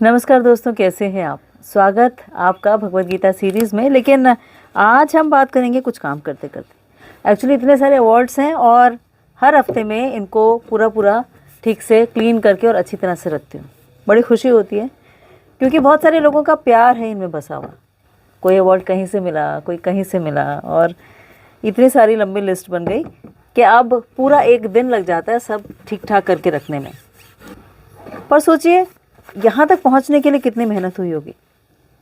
नमस्कार दोस्तों, कैसे हैं आप। स्वागत आपका भगवत गीता सीरीज़ में। लेकिन आज हम बात करेंगे कुछ काम करते करते। एक्चुअली इतने सारे अवार्ड्स हैं और हर हफ्ते में इनको पूरा ठीक से क्लीन करके और अच्छी तरह से रखती हूँ। बड़ी खुशी होती है क्योंकि बहुत सारे लोगों का प्यार है इनमें बसा हुआ। कोई अवार्ड कहीं से मिला, कोई कहीं से मिला, और इतनी सारी लंबी लिस्ट बन गई कि अब पूरा एक दिन लग जाता है सब ठीक ठाक करके रखने में। पर सोचिए, यहाँ तक पहुँचने के लिए कितनी मेहनत हुई होगी।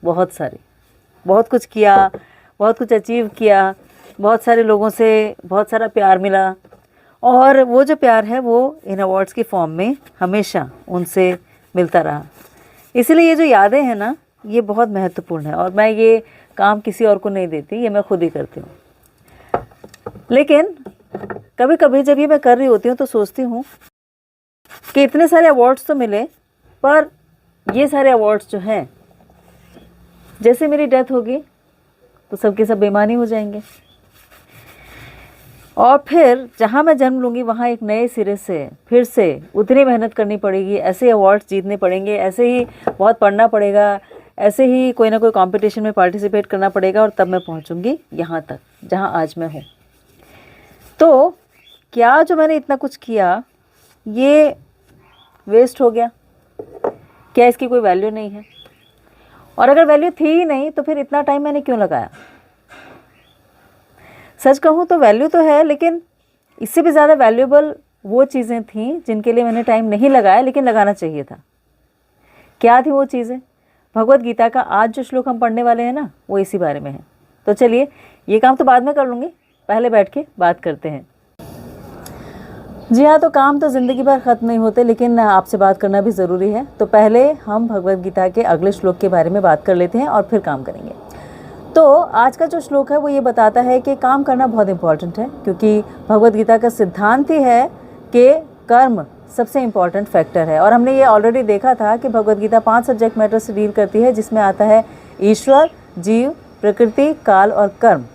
बहुत सारी, बहुत कुछ किया, बहुत कुछ अचीव किया, बहुत सारे लोगों से बहुत सारा प्यार मिला, और वो जो प्यार है वो इन अवार्ड्स की फॉर्म में हमेशा उनसे मिलता रहा। इसलिए ये जो यादें हैं ना, ये बहुत महत्वपूर्ण है और मैं ये काम किसी और को नहीं देती, ये मैं खुद ही करती हूँ। लेकिन कभी कभी जब ये मैं कर रही होती हूँ तो सोचती हूँ कि इतने सारे अवार्ड्स तो मिले, पर ये सारे अवार्ड्स जो हैं, जैसे मेरी डेथ होगी तो सबके सब बेईमानी हो जाएंगे, और फिर जहाँ मैं जन्म लूँगी वहाँ एक नए सिरे से फिर से उतनी मेहनत करनी पड़ेगी, ऐसे अवार्ड्स जीतने पड़ेंगे, ऐसे ही बहुत पढ़ना पड़ेगा, ऐसे ही कोई ना कोई कंपटीशन में पार्टिसिपेट करना पड़ेगा, और तब मैं पहुँचूँगी यहाँ तक जहाँ आज मैं हूँ। तो क्या जो मैंने इतना कुछ किया ये वेस्ट हो गया? क्या इसकी कोई वैल्यू नहीं है? और अगर वैल्यू थी ही नहीं तो फिर इतना टाइम मैंने क्यों लगाया? सच कहूँ तो वैल्यू तो है, लेकिन इससे भी ज़्यादा वैल्यूएबल वो चीज़ें थीं जिनके लिए मैंने टाइम नहीं लगाया, लेकिन लगाना चाहिए था। क्या थी वो चीज़ें? भगवत गीता का आज जो श्लोक हम पढ़ने वाले हैं ना, वो इसी बारे में है। तो चलिए, ये काम तो बाद में कर लूँगी, पहले बैठ के बात करते हैं। जी हाँ, तो काम तो ज़िंदगी भर ख़त्म नहीं होते, लेकिन आपसे बात करना भी ज़रूरी है। तो पहले हम भगवत गीता के अगले श्लोक के बारे में बात कर लेते हैं और फिर काम करेंगे। तो आज का जो श्लोक है वो ये बताता है कि काम करना बहुत इम्पॉर्टेंट है, क्योंकि भगवत गीता का सिद्धांत ही है कि कर्म सबसे इम्पॉर्टेंट फैक्टर है। और हमने ये ऑलरेडी देखा था कि भगवत गीता 5 सब्जेक्ट मैटर से डील करती है, जिसमें आता है ईश्वर, जीव, प्रकृति, काल और कर्म।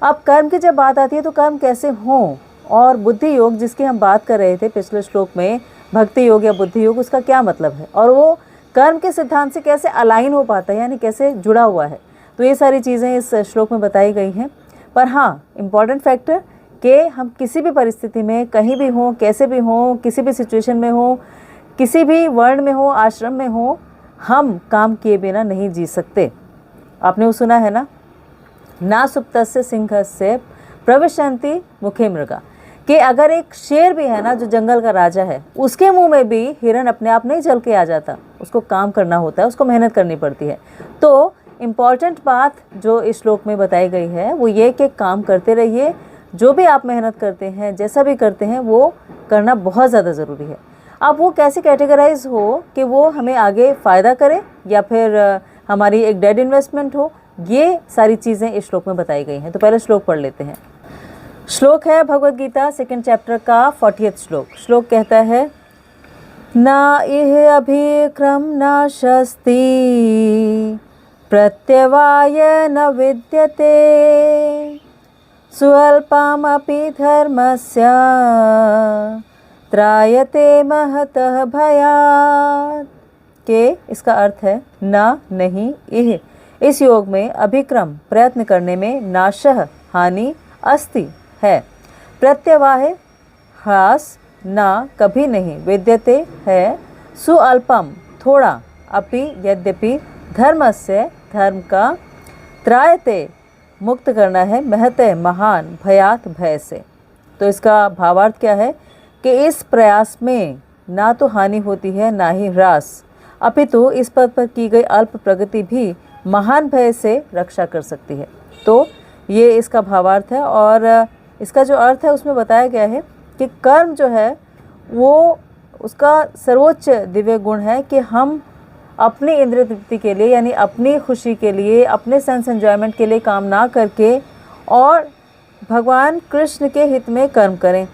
अब कर्म की जब बात आती है तो कर्म कैसे हों, और बुद्धि योग जिसकी हम बात कर रहे थे पिछले श्लोक में, भक्ति योग या बुद्धि योग, उसका क्या मतलब है, और वो कर्म के सिद्धांत से कैसे अलाइन हो पाता है, यानी कैसे जुड़ा हुआ है। तो ये सारी चीज़ें इस श्लोक में बताई गई हैं। पर हाँ, इम्पॉर्टेंट फैक्टर कि हम किसी भी परिस्थिति में, कहीं भी हों, कैसे भी हों, किसी भी सिचुएशन में हों, किसी भी वर्ण में हो, आश्रम में हो, हम काम किए बिना नहीं जी सकते। आपने वो सुना है ना सुप्तस्य सिंहस्य प्रविशन्ति मुखे मृगा, कि अगर एक शेर भी है ना, जो जंगल का राजा है, उसके मुंह में भी हिरण अपने आप नहीं चल के आ जाता, उसको काम करना होता है, उसको मेहनत करनी पड़ती है। तो इम्पॉर्टेंट बात जो इस श्लोक में बताई गई है वो ये कि काम करते रहिए। जो भी आप मेहनत करते हैं, जैसा भी करते हैं, वो करना बहुत ज़्यादा ज़रूरी है। अब वो कैसे कैटेगराइज हो कि वो हमें आगे फ़ायदा करे या फिर हमारी एक डेड इन्वेस्टमेंट हो, ये सारी चीज़ें इस श्लोक में बताई गई हैं। तो पहले श्लोक पढ़ लेते हैं। श्लोक है भगवत गीता 2nd चैप्टर का 40th श्लोक। श्लोक कहता है, न इह अभिक्रम न शस्ति प्रत्यवाय न विद्यते स्वल्पमपि धर्मस्य त्रायते महतः भयात्। के इसका अर्थ है न, नहीं, इह इस योग में अभिक्रम प्रयत्न करने में, नाशः हानि, अस्ति है, प्रत्यवाह ह्रास, ना कभी नहीं, विद्यते है, सुअल्पम थोड़ा, अपि यद्यपि, धर्मस्य धर्म का, त्रायते मुक्त करना है, महते महान, भयात भय से। तो इसका भावार्थ क्या है कि इस प्रयास में ना तो हानि होती है ना ही ह्रास, अपितु इस पद पर की गई अल्प प्रगति भी महान भय से रक्षा कर सकती है। तो ये इसका भावार्थ है, और इसका जो अर्थ है उसमें बताया गया है कि कर्म जो है वो उसका सर्वोच्च दिव्य गुण है कि हम अपनी इंद्रिय तृप्ति के लिए, यानी अपनी खुशी के लिए, अपने सेंस एंजॉयमेंट के लिए काम ना करके और भगवान कृष्ण के हित में कर्म करें।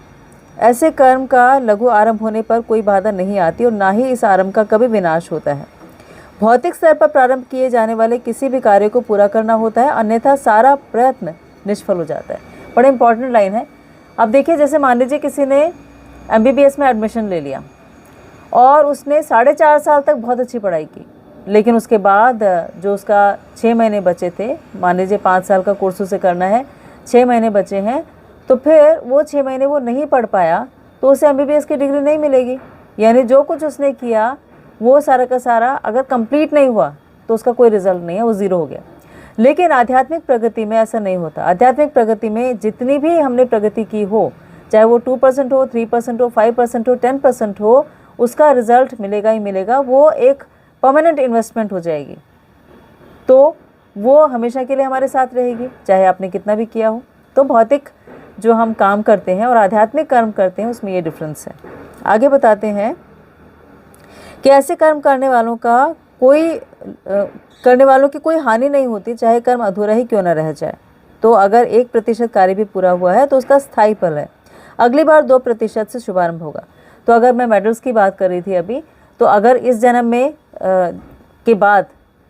ऐसे कर्म का लघु आरंभ होने पर कोई बाधा नहीं आती और ना ही इस आरंभ का कभी विनाश होता है। भौतिक स्तर पर प्रारंभ किए जाने वाले किसी भी कार्य को पूरा करना होता है, अन्यथा सारा प्रयत्न निष्फल हो जाता है। बड़ा इंपॉर्टेंट लाइन है। अब देखिए, जैसे मान लीजिए किसी ने MBBS में एडमिशन ले लिया और उसने 4.5 साल तक बहुत अच्छी पढ़ाई की, लेकिन उसके बाद जो उसका 6 महीने बचे थे, मान लीजिए 5 साल का कोर्स उसे करना है, 6 महीने बचे हैं, तो फिर वो 6 महीने वो नहीं पढ़ पाया तो उसे MBBS की डिग्री नहीं मिलेगी। यानी जो कुछ उसने किया वो सारा का सारा अगर कंप्लीट नहीं हुआ तो उसका कोई रिजल्ट नहीं है, वो ज़ीरो हो गया। लेकिन आध्यात्मिक प्रगति में ऐसा नहीं होता। आध्यात्मिक प्रगति में जितनी भी हमने प्रगति की हो, चाहे वो 2% हो, 3% हो, 5% हो, 10% हो, उसका रिजल्ट मिलेगा ही मिलेगा। वो एक परमानेंट इन्वेस्टमेंट हो जाएगी, तो वो हमेशा के लिए हमारे साथ रहेगी, चाहे आपने कितना भी किया हो। तो भौतिक जो हम काम करते हैं और आध्यात्मिक कर्म करते हैं उसमें ये डिफरेंस है। आगे बताते हैं कि ऐसे कर्म करने वालों की कोई हानि नहीं होती, चाहे कर्म अधूरा ही क्यों न रह जाए। तो अगर 1% कार्य भी पूरा हुआ है तो उसका स्थायी फल है, अगली बार 2% से शुभारंभ होगा। तो अगर मैं मेडल्स की बात कर रही थी अभी, तो अगर इस जन्म में के बाद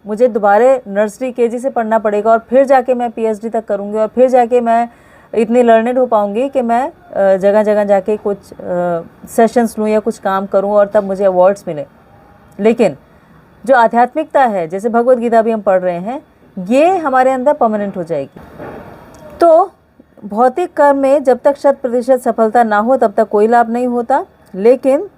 मुझे दोबारा नर्सरी KG से पढ़ना पड़ेगा और फिर जाके मैं PhD तक करूँगी और फिर जाके मैं इतनी लर्नेड हो पाऊँगी कि मैं जगह जगह जाके कुछ सेशंस लूँ या कुछ काम करूँ और तब मुझे अवार्ड्स मिले। लेकिन जो आध्यात्मिकता है, जैसे भगवद गीता भी हम पढ़ रहे हैं, ये हमारे अंदर परमानेंट हो जाएगी। तो भौतिक कर्म में जब तक 100% सफलता ना हो तब तक कोई लाभ नहीं होता। लेकिन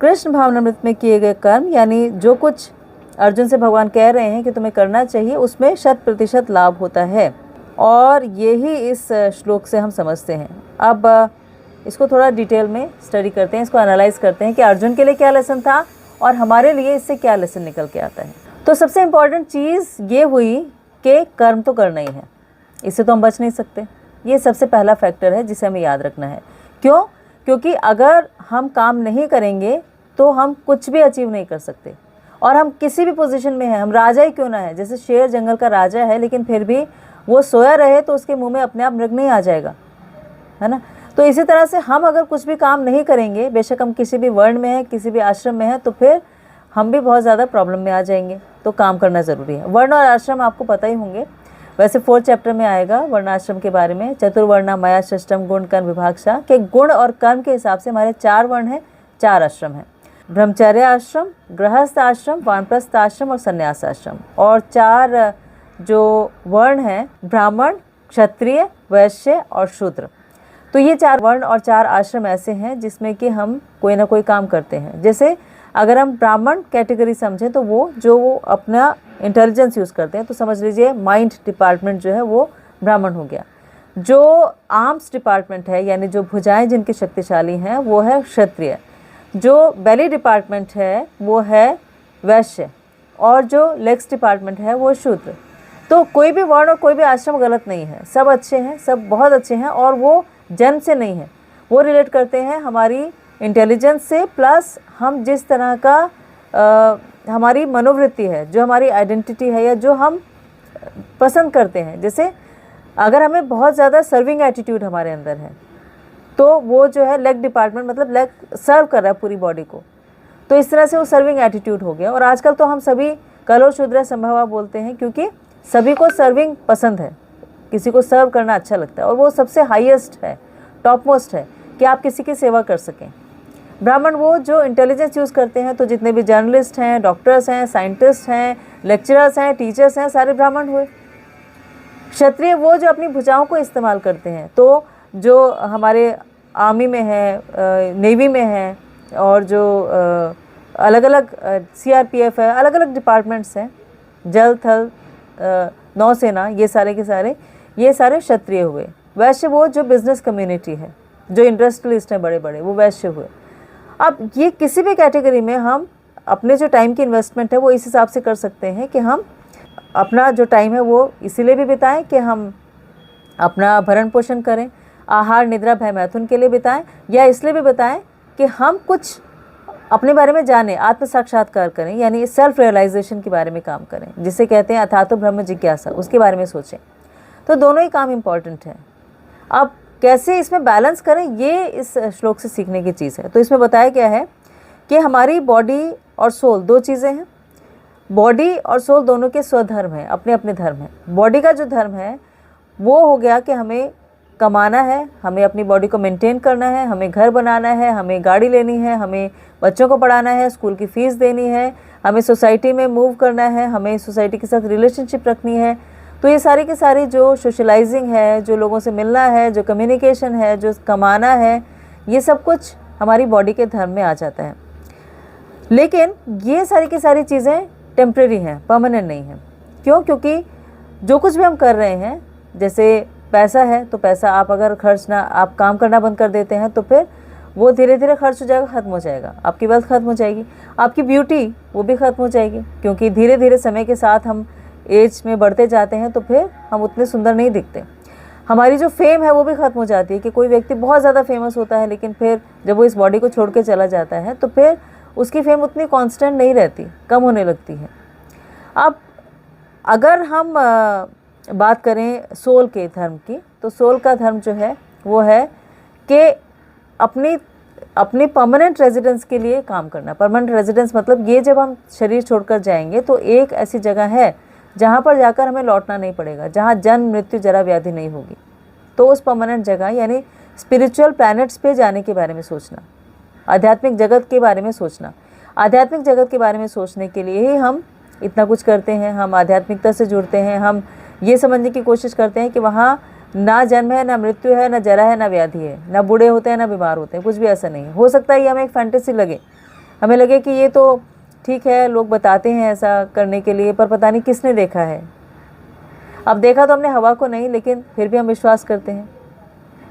कृष्ण भावनामृत में किए गए कर्म, यानी जो कुछ अर्जुन से भगवान कह रहे हैं कि तुम्हें करना चाहिए, उसमें 100% लाभ होता है। और यही इस श्लोक से हम समझते हैं। अब इसको थोड़ा डिटेल में स्टडी करते हैं, इसको एनालाइज करते हैं कि अर्जुन के लिए क्या लेसन था और हमारे लिए इससे क्या लेसन निकल के आता है। तो सबसे इम्पॉर्टेंट चीज़ ये हुई कि कर्म तो करना ही है, इससे तो हम बच नहीं सकते। ये सबसे पहला फैक्टर है जिसे हमें याद रखना है। क्यों? क्योंकि अगर हम काम नहीं करेंगे तो हम कुछ भी अचीव नहीं कर सकते। और हम किसी भी पोजीशन में हैं, हम राजा ही क्यों ना है, जैसे शेर जंगल का राजा है लेकिन फिर भी वो सोया रहे तो उसके मुंह में अपने आप मृग नहीं आ जाएगा, है ना। तो इसी तरह से हम अगर कुछ भी काम नहीं करेंगे, बेशक हम किसी भी वर्ण में हैं, किसी भी आश्रम में हैं, तो फिर हम भी बहुत ज़्यादा प्रॉब्लम में आ जाएंगे। तो काम करना ज़रूरी है। वर्ण और आश्रम आपको पता ही होंगे, वैसे 4th चैप्टर में आएगा वर्णाश्रम के बारे में। चतुर्वर्णा मया सृष्टम गुण कर्म विभागशा, के गुण और कर्म के हिसाब से हमारे 4 वर्ण हैं, 4 आश्रम हैं। ब्रह्मचर्य आश्रम, गृहस्थ आश्रम, वानप्रस्थ आश्रम और संन्यास आश्रम। और 4 जो वर्ण हैं, ब्राह्मण, क्षत्रिय, वैश्य और शूद्र। तो ये 4 वर्ण और 4 आश्रम ऐसे हैं जिसमें कि हम कोई ना कोई काम करते हैं। जैसे अगर हम ब्राह्मण कैटेगरी समझें तो वो अपना इंटेलिजेंस यूज़ करते हैं, तो समझ लीजिए माइंड डिपार्टमेंट जो है वो ब्राह्मण हो गया। जो आर्म्स डिपार्टमेंट है, यानी जो भुजाएं जिनकी शक्तिशाली हैं, वो है क्षत्रिय। जो बेली डिपार्टमेंट है वो है वैश्य, और जो लेग्स डिपार्टमेंट है वो शूद्र। तो कोई भी वर्ण और कोई भी आश्रम गलत नहीं है, सब अच्छे हैं, सब बहुत अच्छे हैं। और वो जन्म से नहीं है, वो रिलेट करते हैं हमारी इंटेलिजेंस से, प्लस हम जिस तरह का हमारी मनोवृत्ति है, जो हमारी आइडेंटिटी है या जो हम पसंद करते हैं। जैसे अगर हमें बहुत ज़्यादा सर्विंग एटीट्यूड हमारे अंदर है तो वो जो है लेग डिपार्टमेंट, मतलब लेग सर्व कर रहा है पूरी बॉडी को, तो इस तरह से वो सर्विंग एटीट्यूड हो गया। और आजकल तो हम सभी कलो शूद्र संभवा बोलते हैं, क्योंकि सभी को सर्विंग पसंद है, किसी को सर्व करना अच्छा लगता है, और वो सबसे हाईएस्ट है, टॉप मोस्ट है कि आप किसी की सेवा कर सकें। ब्राह्मण वो जो इंटेलिजेंस यूज़ करते हैं, तो जितने भी जर्नलिस्ट हैं, डॉक्टर्स हैं, साइंटिस्ट हैं, लेक्चरर्स हैं, टीचर्स हैं, सारे ब्राह्मण हुए। क्षत्रिय वो जो अपनी भुजाओं को इस्तेमाल करते हैं, तो जो हमारे आर्मी में है, नेवी में है, और जो अलग अलग CRPF है, अलग अलग डिपार्टमेंट्स हैं, जल थल नौसेना, ये सारे के सारे, ये सारे क्षत्रिय हुए। वैश्य वो जो बिजनेस कम्युनिटी है, जो इंडस्ट्रियलिस्ट हैं बड़े बड़े, वो वैश्य हुए। अब ये किसी भी कैटेगरी में हम अपने जो टाइम की इन्वेस्टमेंट है वो इस हिसाब से कर सकते हैं कि हम अपना जो टाइम है वो इसीलिए भी बिताएं कि हम अपना भरण पोषण करें, आहार निद्रा भय मैथुन के लिए बिताएं, या इसलिए भी बिताएं कि हम कुछ अपने बारे में जानें, आत्म साक्षात्कार करें, यानी सेल्फ रियलाइजेशन के बारे में काम करें, जिसे कहते हैं अथातो ब्रह्म जिज्ञासा, उसके बारे में सोचें। तो दोनों ही काम इम्पॉर्टेंट हैं। अब कैसे इसमें बैलेंस करें, ये इस श्लोक से सीखने की चीज़ है। तो इसमें बताया गया है कि हमारी बॉडी और सोल 2 चीज़ें हैं। बॉडी और सोल दोनों के स्वधर्म हैं, अपने अपने धर्म हैं। बॉडी का जो धर्म है वो हो गया कि हमें कमाना है, हमें अपनी बॉडी को मेंटेन करना है, हमें घर बनाना है, हमें गाड़ी लेनी है, हमें बच्चों को पढ़ाना है, स्कूल की फ़ीस देनी है, हमें सोसाइटी में मूव करना है, हमें सोसाइटी के साथ रिलेशनशिप रखनी है। तो ये सारी की सारी जो सोशलाइजिंग है, जो लोगों से मिलना है, जो कम्युनिकेशन है, जो कमाना है, ये सब कुछ हमारी बॉडी के धर्म में आ जाता है। लेकिन ये सारी की सारी चीज़ें टेम्प्रेरी हैं, परमानेंट नहीं हैं। क्यों? क्योंकि जो कुछ भी हम कर रहे हैं, जैसे पैसा है तो पैसा आप अगर आप काम करना बंद कर देते हैं तो फिर वो धीरे धीरे खर्च हो जाएगा, ख़त्म हो जाएगा। आपकी वेल्थ ख़त्म हो जाएगी, आपकी ब्यूटी वो भी ख़त्म हो जाएगी, क्योंकि धीरे धीरे समय के साथ हम एज में बढ़ते जाते हैं तो फिर हम उतने सुंदर नहीं दिखते। हमारी जो फेम है वो भी ख़त्म हो जाती है कि कोई व्यक्ति बहुत ज़्यादा फेमस होता है, लेकिन फिर जब वो इस बॉडी को छोड़ के चला जाता है तो फिर उसकी फेम उतनी कांस्टेंट नहीं रहती, कम होने लगती है। अब अगर हम बात करें सोल के धर्म की, तो सोल का धर्म जो है वो है कि अपनी परमानेंट रेजिडेंस के लिए काम करना। परमानेंट रेजिडेंस मतलब ये, जब हम शरीर छोड़कर जाएंगे तो एक ऐसी जगह है जहाँ पर जाकर हमें लौटना नहीं पड़ेगा, जहाँ जन्म मृत्यु जरा व्याधि नहीं होगी। तो उस परमानेंट जगह यानी स्पिरिचुअल प्लैनेट्स पे जाने के बारे में सोचना, आध्यात्मिक जगत के बारे में सोचना। आध्यात्मिक जगत के बारे में सोचने के लिए ही हम इतना कुछ करते हैं, हम आध्यात्मिकता से जुड़ते हैं, हम ये समझने की कोशिश करते हैं कि वहाँ ना जन्म है, ना मृत्यु है, ना जरा है, ना व्याधि है, ना बूढ़े होते हैं, ना बीमार होते हैं, कुछ भी ऐसा नहीं है। हो सकता है ये हमें एक फैंटेसी लगे, हमें लगे कि ये तो ठीक है, लोग बताते हैं ऐसा करने के लिए, पर पता नहीं किसने देखा है। अब देखा तो हमने हवा को नहीं, लेकिन फिर भी हम विश्वास करते हैं।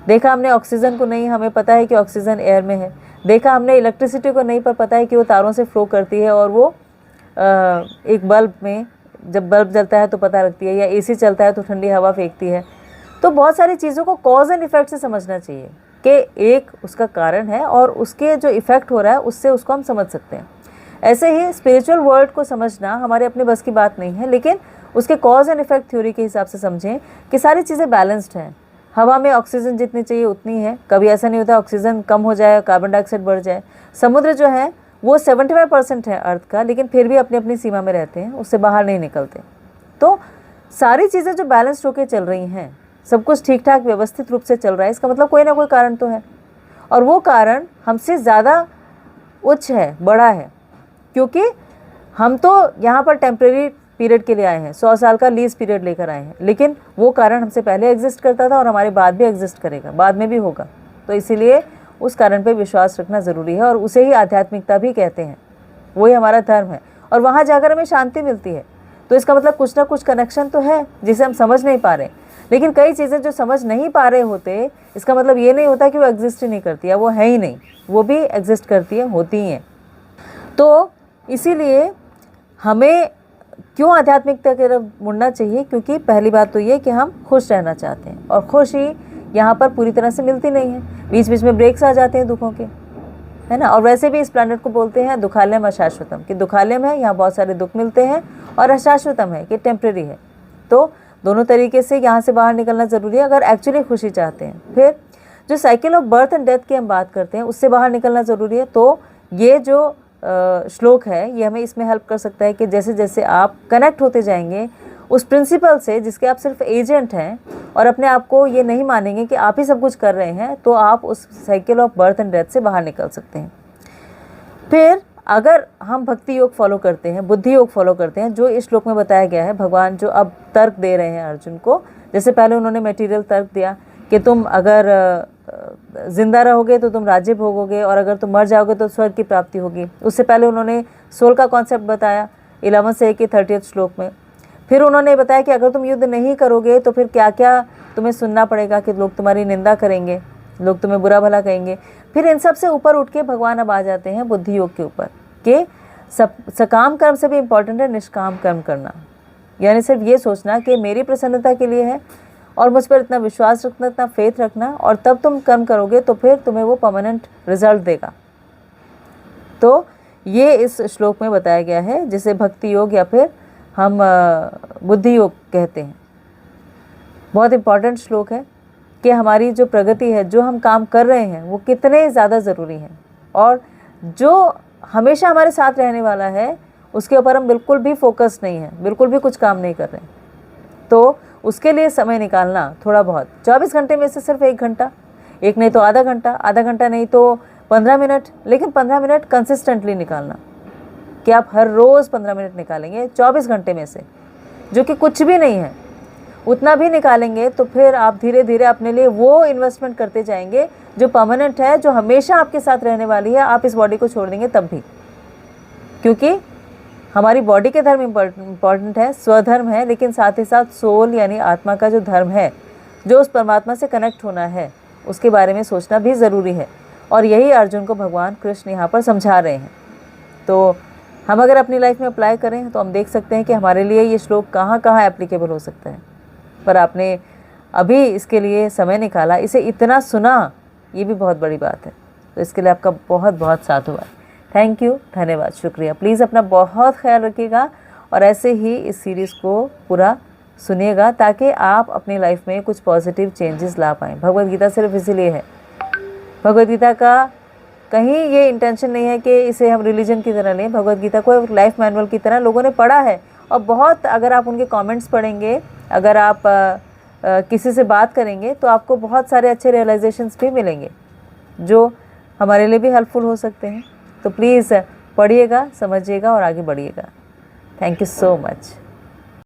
देखा हमने ऑक्सीजन को नहीं, हमें पता है कि ऑक्सीजन एयर में है। देखा हमने इलेक्ट्रिसिटी को नहीं, पर पता है कि वो तारों से फ्लो करती है, और वो एक बल्ब में जब बल्ब जलता है तो पता लगती है, या एसी चलता है तो ठंडी हवा फेंकती है। तो बहुत सारी चीज़ों को कॉज एंड इफेक्ट से समझना चाहिए कि एक उसका कारण है और उसके जो इफ़ेक्ट हो रहा है उससे उसको हम समझ सकते हैं। ऐसे ही स्पिरिचुअल वर्ल्ड को समझना हमारे अपने बस की बात नहीं है, लेकिन उसके कॉज एंड इफेक्ट थ्योरी के हिसाब से समझें कि सारी चीज़ें बैलेंस्ड हैं। हवा में ऑक्सीजन जितनी चाहिए उतनी है, कभी ऐसा नहीं होता ऑक्सीजन कम हो जाए, कार्बन डाइऑक्साइड बढ़ जाए। समुद्र जो है वो 75% है अर्थ का, लेकिन फिर भी अपनी अपनी सीमा में रहते हैं, उससे बाहर नहीं निकलते। तो सारी चीज़ें जो बैलेंस्ड होकर चल रही हैं, सब कुछ ठीक ठाक व्यवस्थित रूप से चल रहा है, इसका मतलब कोई ना कोई कारण तो है, और वो कारण हमसे ज़्यादा उच्च है, बड़ा है। क्योंकि हम तो यहाँ पर टेम्प्रेरी पीरियड के लिए आए हैं, 100 साल का लीज पीरियड लेकर आए हैं, लेकिन वो कारण हमसे पहले एग्जिस्ट करता था और हमारे बाद भी एग्जिस्ट करेगा, बाद में भी होगा। तो इसीलिए उस कारण पे विश्वास रखना ज़रूरी है, और उसे ही आध्यात्मिकता भी कहते हैं, वही हमारा धर्म है, और वहाँ जाकर हमें शांति मिलती है। तो इसका मतलब कुछ ना कुछ कनेक्शन तो है जिसे हम समझ नहीं पा रहे। लेकिन कई चीज़ें जो समझ नहीं पा रहे होते, इसका मतलब ये नहीं होता कि वो एग्जिस्ट ही नहीं करती है, वो है ही नहीं, वो भी एग्जिस्ट करती है, होती हैं। तो इसीलिए हमें क्यों आध्यात्मिकता की तरफ मुड़ना चाहिए? क्योंकि पहली बात तो ये कि हम खुश रहना चाहते हैं, और खुशी यहाँ पर पूरी तरह से मिलती नहीं है, बीच बीच में ब्रेक्स आ जाते हैं दुखों के, है ना। और वैसे भी इस प्लैनेट को बोलते हैं दुखालयम अशाश्वतम, कि दुखालयम है, यहाँ बहुत सारे दुख मिलते हैं, और अशाश्वतम है कि टेम्प्रेरी है। तो दोनों तरीके से यहाँ से बाहर निकलना ज़रूरी है अगर एक्चुअली खुशी चाहते हैं। फिर जो cycle of birth and death की हम बात करते हैं, उससे बाहर निकलना ज़रूरी है। तो ये जो श्लोक है ये हमें इसमें हेल्प कर सकता है कि जैसे जैसे आप कनेक्ट होते जाएंगे उस प्रिंसिपल से जिसके आप सिर्फ एजेंट हैं, और अपने आप को ये नहीं मानेंगे कि आप ही सब कुछ कर रहे हैं, तो आप उस cycle of birth and death से बाहर निकल सकते हैं। फिर अगर हम भक्ति योग फॉलो करते हैं, बुद्धि योग फॉलो करते हैं, जो इस श्लोक में बताया गया है, भगवान जो अब तर्क दे रहे हैं अर्जुन को, जैसे पहले उन्होंने मटेरियल तर्क दिया कि तुम अगर जिंदा रहोगे तो तुम राज्य भोगोगे, और अगर तुम मर जाओगे तो स्वर्ग की प्राप्ति होगी। उससे पहले उन्होंने सोल का कॉन्सेप्ट बताया 11 से 30 श्लोक में। फिर उन्होंने बताया कि अगर तुम युद्ध नहीं करोगे तो फिर क्या क्या तुम्हें सुनना पड़ेगा, कि लोग तुम्हारी निंदा करेंगे, लोग तुम्हें बुरा भला कहेंगे। फिर इन सब से ऊपर उठ के भगवान अब आ जाते हैं बुद्धि योग के ऊपर, कि सकाम कर्म से भी इम्पॉर्टेंट है निष्काम कर्म करना, यानी सिर्फ ये सोचना कि मेरी प्रसन्नता के लिए है, और मुझ पर इतना विश्वास रखना, इतना फेथ रखना, और तब तुम कर्म करोगे तो फिर तुम्हें वो परमानेंट रिजल्ट देगा। तो ये इस श्लोक में बताया गया है, जिसे भक्ति योग या फिर हम बुद्धि योग कहते हैं। बहुत इम्पॉर्टेंट श्लोक है कि हमारी जो प्रगति है, जो हम काम कर रहे हैं, वो कितने ज़्यादा ज़रूरी हैं, और जो हमेशा हमारे साथ रहने वाला है उसके ऊपर हम बिल्कुल भी फोकस नहीं है, बिल्कुल भी कुछ काम नहीं कर रहे हैं। तो उसके लिए समय निकालना थोड़ा बहुत, 24 घंटे में से सिर्फ 1 घंटा, एक नहीं तो आधा घंटा नहीं तो 15 मिनट, लेकिन 15 मिनट कंसिस्टेंटली निकालना, कि आप हर रोज़ 15 मिनट निकालेंगे 24 घंटे में से, जो कि कुछ भी नहीं है, उतना भी निकालेंगे तो फिर आप धीरे धीरे अपने लिए वो इन्वेस्टमेंट करते जाएंगे जो परमानेंट है, जो हमेशा आपके साथ रहने वाली है। आप इस बॉडी को छोड़ देंगे तब भी, क्योंकि हमारी बॉडी के धर्म इम्पॉर्टेंट है, स्वधर्म है, लेकिन साथ ही साथ सोल यानी आत्मा का जो धर्म है, जो उस परमात्मा से कनेक्ट होना है, उसके बारे में सोचना भी ज़रूरी है। और यही अर्जुन को भगवान कृष्ण यहाँ पर समझा रहे हैं। तो हम अगर अपनी लाइफ में अप्लाई करें तो हम देख सकते हैं कि हमारे लिए ये श्लोक कहाँ कहाँ एप्लीकेबल हो सकता है। पर आपने अभी इसके लिए समय निकाला, इसे इतना सुना, ये भी बहुत बड़ी बात है। तो इसके लिए आपका बहुत बहुत साधुवाद। थैंक यू, धन्यवाद, शुक्रिया। प्लीज़ अपना बहुत ख्याल रखिएगा और ऐसे ही इस सीरीज़ को पूरा सुनिएगा ताकि आप अपनी लाइफ में कुछ पॉजिटिव चेंजेस ला पाएँ। भगवद गीता सिर्फ इसीलिए है, भगवद गीता का कहीं ये इंटेंशन नहीं है कि इसे हम रिलीजन की तरह लें। भगवद गीता को एक लाइफ मैनुअल की तरह लोगों ने पढ़ा है और बहुत, अगर आप उनके कमेंट्स पढ़ेंगे, अगर आप किसी से बात करेंगे तो आपको बहुत सारे अच्छे रियलाइजेशंस भी मिलेंगे जो हमारे लिए भी हेल्पफुल हो सकते हैं। तो प्लीज़ पढ़िएगा, समझिएगा और आगे बढ़िएगा। Thank you so much.